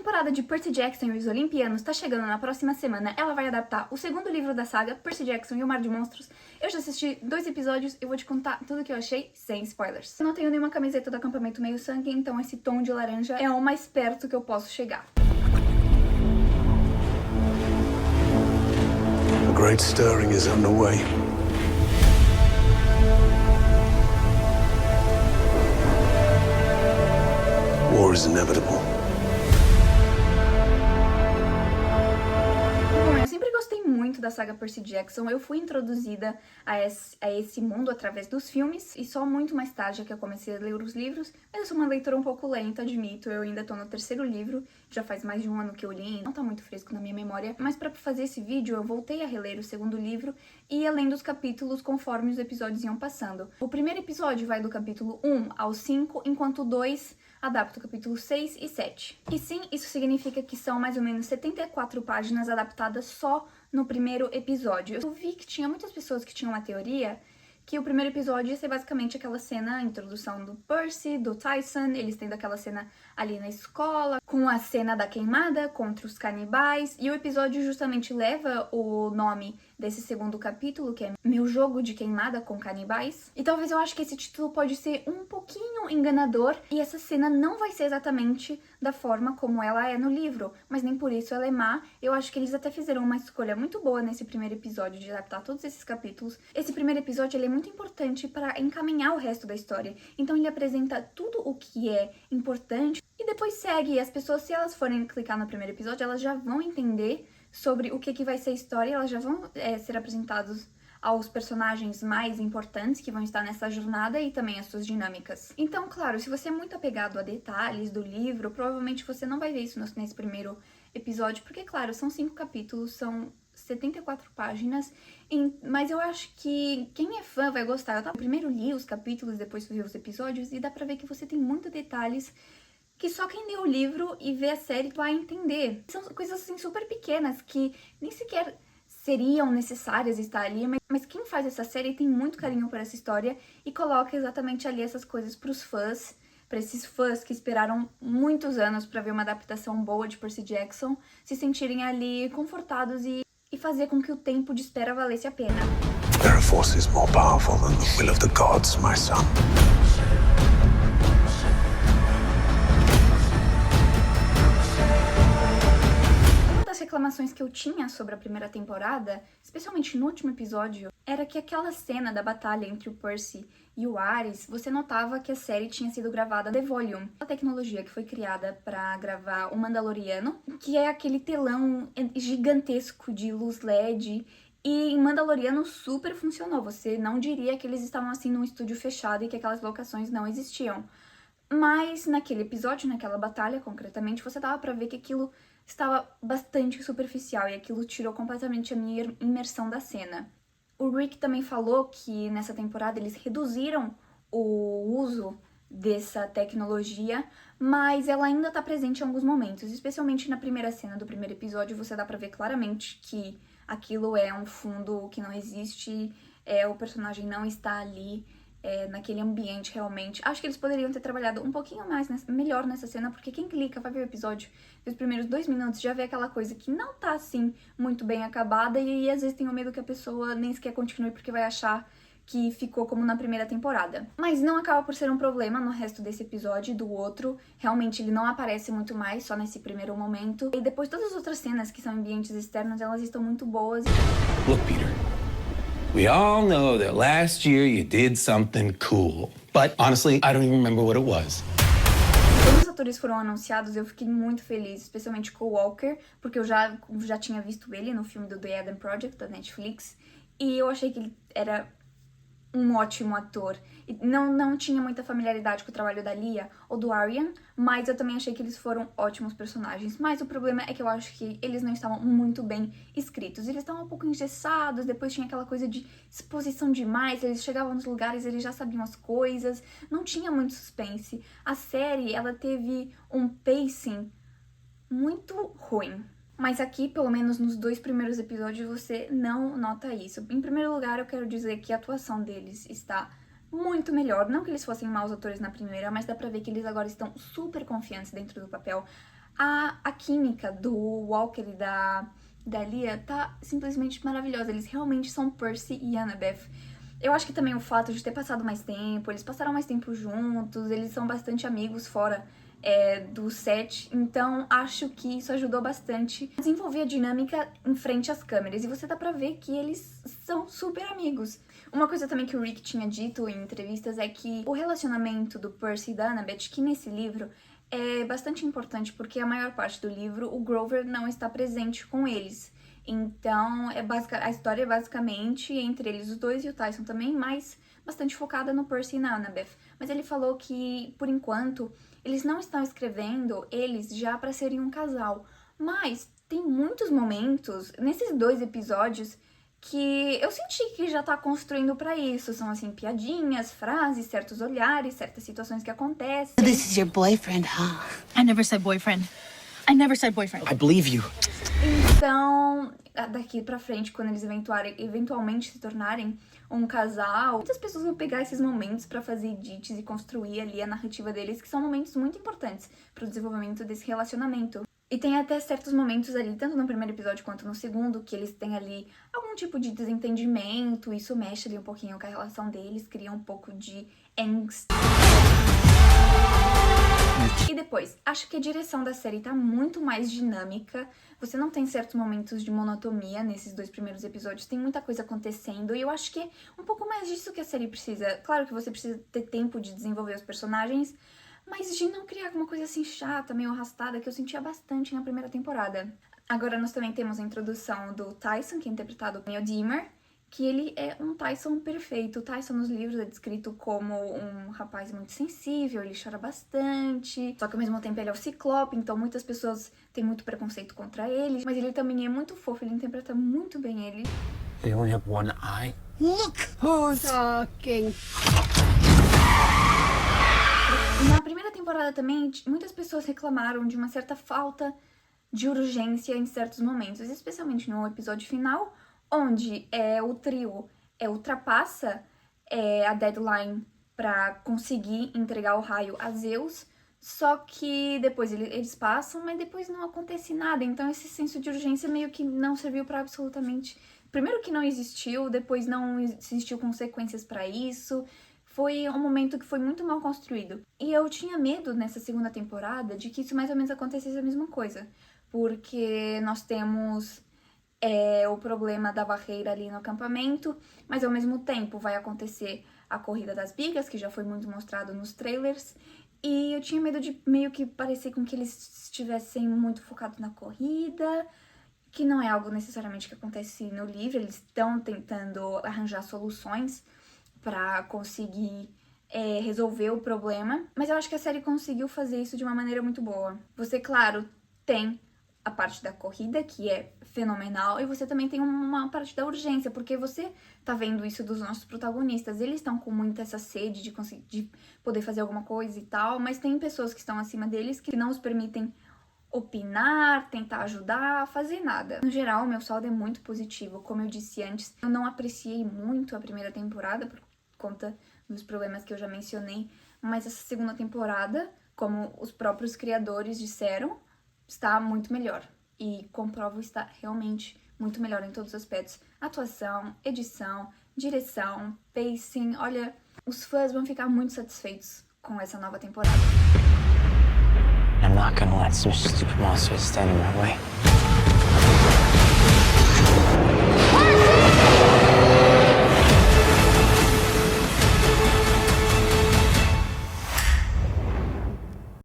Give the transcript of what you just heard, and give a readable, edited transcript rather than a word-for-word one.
temporada de Percy Jackson e os Olimpianos tá chegando na próxima semana. Ela vai adaptar o segundo livro da saga, Percy Jackson e o Mar de Monstros. Eu já assisti 2 episódios e vou te contar tudo que eu achei, sem spoilers. Eu não tenho nenhuma camiseta do acampamento meio sangue, então esse tom de laranja é o mais perto que eu posso chegar. A great stirring is underway. War is inevitable. Bom, eu sempre gostei muito da saga Percy Jackson. Eu fui introduzida a esse mundo através dos filmes e só muito mais tarde é que eu comecei a ler os livros. Mas eu sou uma leitora um pouco lenta, admito. Eu ainda tô no 3º livro, já faz mais de um ano que eu li, não tá muito fresco na minha memória. Mas pra fazer esse vídeo eu voltei a reler o 2º livro e ia lendo os capítulos conforme os episódios iam passando. O primeiro episódio vai do capítulo 1 ao 5, enquanto o 2 adapta o capítulo 6 e 7. E sim, isso significa que são mais ou menos 74 páginas adaptadas só no primeiro episódio. Eu vi que tinha muitas pessoas que tinham uma teoria que o primeiro episódio ia ser basicamente aquela cena, a introdução do Percy, do Tyson, eles tendo aquela cena ali na escola, com a cena da queimada contra os canibais, e o episódio justamente leva o nome desse segundo capítulo, que é Meu Jogo de Queimada com Canibais. E talvez eu acho que esse título pode ser um pouquinho enganador, e essa cena não vai ser exatamente da forma como ela é no livro, mas nem por isso ela é má. Eu acho que eles até fizeram uma escolha muito boa nesse primeiro episódio de adaptar todos esses capítulos. Esse primeiro episódio ele é muito importante para encaminhar o resto da história, então ele apresenta tudo o que é importante e depois segue. E as pessoas, se elas forem clicar no primeiro episódio, elas já vão entender sobre o que vai ser a história, elas já vão ser apresentados aos personagens mais importantes que vão estar nessa jornada e também as suas dinâmicas. Então, claro, se você é muito apegado a detalhes do livro, provavelmente você não vai ver isso nesse primeiro episódio, porque, claro, são 5 capítulos, são 74 páginas, mas eu acho que quem é fã vai gostar. Eu primeiro li os capítulos, depois vi os episódios, e dá pra ver que você tem muitos detalhes que só quem lê o livro e vê a série vai entender. São coisas assim super pequenas que nem sequer seriam necessárias estar ali, mas quem faz essa série tem muito carinho por essa história e coloca exatamente ali essas coisas pros fãs, para esses fãs que esperaram muitos anos para ver uma adaptação boa de Percy Jackson, se sentirem ali confortados e fazer com que o tempo de espera valesse a pena. There are forces more powerful than the will of the gods, my son. As reclamações que eu tinha sobre a primeira temporada, especialmente no último episódio, era que aquela cena da batalha entre o Percy e o Ares, você notava que a série tinha sido gravada The Volume, a tecnologia que foi criada para gravar o Mandaloriano, que é aquele telão gigantesco de luz LED, e em Mandaloriano super funcionou. Você não diria que eles estavam assim num estúdio fechado e que aquelas locações não existiam. Mas naquele episódio, naquela batalha concretamente, você dava pra ver que aquilo estava bastante superficial e aquilo tirou completamente a minha imersão da cena. O Rick também falou que nessa temporada eles reduziram o uso dessa tecnologia, mas ela ainda tá presente em alguns momentos, especialmente na primeira cena do primeiro episódio. Você dá pra ver claramente que aquilo é um fundo que não existe, o personagem não está ali naquele ambiente realmente. Acho que eles poderiam ter trabalhado um pouquinho mais melhor nessa cena, porque quem clica vai ver o episódio, os primeiros 2 minutos já vê aquela coisa que não tá assim muito bem acabada, e às vezes tem o medo que a pessoa nem sequer continue porque vai achar que ficou como na primeira temporada. Mas não acaba por ser um problema no resto desse episódio e do outro. Realmente ele não aparece muito mais, só nesse primeiro momento. E depois todas as outras cenas que são ambientes externos, elas estão muito boas. Look, Peter. We all know that last year you did something cool. But honestly, I don't even remember what it was. Quando os atores foram anunciados, eu fiquei muito feliz, especialmente com o Walker, porque eu já tinha visto ele no filme do The Adam Project, da Netflix, e eu achei que ele era um ótimo ator. E não tinha muita familiaridade com o trabalho da Leah ou do Arian, mas eu também achei que eles foram ótimos personagens. Mas o problema é que eu acho que eles não estavam muito bem escritos. Eles estavam um pouco engessados, depois tinha aquela coisa de exposição demais, eles chegavam nos lugares, eles já sabiam as coisas, não tinha muito suspense. A série, ela teve um pacing muito ruim. Mas aqui, pelo menos nos 2 primeiros episódios, você não nota isso. Em primeiro lugar, eu quero dizer que a atuação deles está muito melhor. Não que eles fossem maus atores na primeira, mas dá pra ver que eles agora estão super confiantes dentro do papel. A química do Walker e da Lia tá simplesmente maravilhosa. Eles realmente são Percy e Annabeth. Eu acho que também o fato de ter passado mais tempo, eles passaram mais tempo juntos, eles são bastante amigos fora do set, então acho que isso ajudou bastante a desenvolver a dinâmica em frente às câmeras, e você dá pra ver que eles são super amigos. Uma coisa também que o Rick tinha dito em entrevistas é que o relacionamento do Percy e da Annabeth, que nesse livro é bastante importante, porque a maior parte do livro o Grover não está presente com eles. Então, a história é basicamente entre eles os dois e o Tyson também, mas bastante focada no Percy e na Annabeth. Mas ele falou que, por enquanto, eles não estão escrevendo eles já para serem um casal. Mas tem muitos momentos, nesses 2 episódios, que eu senti que já tá construindo pra isso. São, assim, piadinhas, frases, certos olhares, certas situações que acontecem. This is your boyfriend, huh? I never said boyfriend. I never said boyfriend. I believe you. Então, daqui pra frente, quando eles eventualmente se tornarem um casal, muitas pessoas vão pegar esses momentos pra fazer edits e construir ali a narrativa deles, que são momentos muito importantes pro desenvolvimento desse relacionamento. E tem até certos momentos ali, tanto no primeiro episódio quanto no segundo, que eles têm ali algum tipo de desentendimento, isso mexe ali um pouquinho com a relação deles, cria um pouco de angst. E depois, acho que a direção da série tá muito mais dinâmica, você não tem certos momentos de monotonia nesses 2 primeiros episódios, tem muita coisa acontecendo, e eu acho que é um pouco mais disso que a série precisa. Claro que você precisa ter tempo de desenvolver os personagens, mas de não criar uma coisa assim chata, meio arrastada, que eu sentia bastante na primeira temporada. Agora nós também temos a introdução do Tyson, que é interpretado por Neil Dimmer, que ele é um Tyson perfeito. O Tyson nos livros é descrito como um rapaz muito sensível, ele chora bastante, só que ao mesmo tempo ele é o Ciclope, então muitas pessoas têm muito preconceito contra ele, mas ele também é muito fofo, ele interpreta muito bem ele. They only have one eye. Look who's talking. Na primeira temporada também, muitas pessoas reclamaram de uma certa falta de urgência em certos momentos, especialmente no episódio final, onde o trio ultrapassa a deadline pra conseguir entregar o raio a Zeus, só que depois eles passam, mas depois não acontece nada, então esse senso de urgência meio que não serviu pra absolutamente... Primeiro que não existiu, depois não existiu consequências pra isso, foi um momento que foi muito mal construído. E eu tinha medo nessa segunda temporada de que isso mais ou menos acontecesse a mesma coisa, porque nós temos o problema da barreira ali no acampamento, mas ao mesmo tempo vai acontecer a corrida das bigas, que já foi muito mostrado nos trailers, e eu tinha medo de meio que parecer com que eles estivessem muito focados na corrida, que não é algo necessariamente que acontece no livro, eles estão tentando arranjar soluções pra conseguir resolver o problema, mas eu acho que a série conseguiu fazer isso de uma maneira muito boa. Você, claro, tem a parte da corrida, que é fenomenal, e você também tem uma parte da urgência, porque você tá vendo isso dos nossos protagonistas, eles estão com muita essa sede de poder fazer alguma coisa e tal, mas tem pessoas que estão acima deles que não os permitem opinar, tentar ajudar, fazer nada. No geral, meu saldo é muito positivo. Como eu disse antes, eu não apreciei muito a primeira temporada por conta dos problemas que eu já mencionei, mas essa segunda temporada, como os próprios criadores disseram, está muito melhor. E comprovo, está realmente muito melhor em todos os aspectos. Atuação, edição, direção, pacing. Olha, os fãs vão ficar muito satisfeitos com essa nova temporada. I'm not gonna let some stupid monsters stand in my way.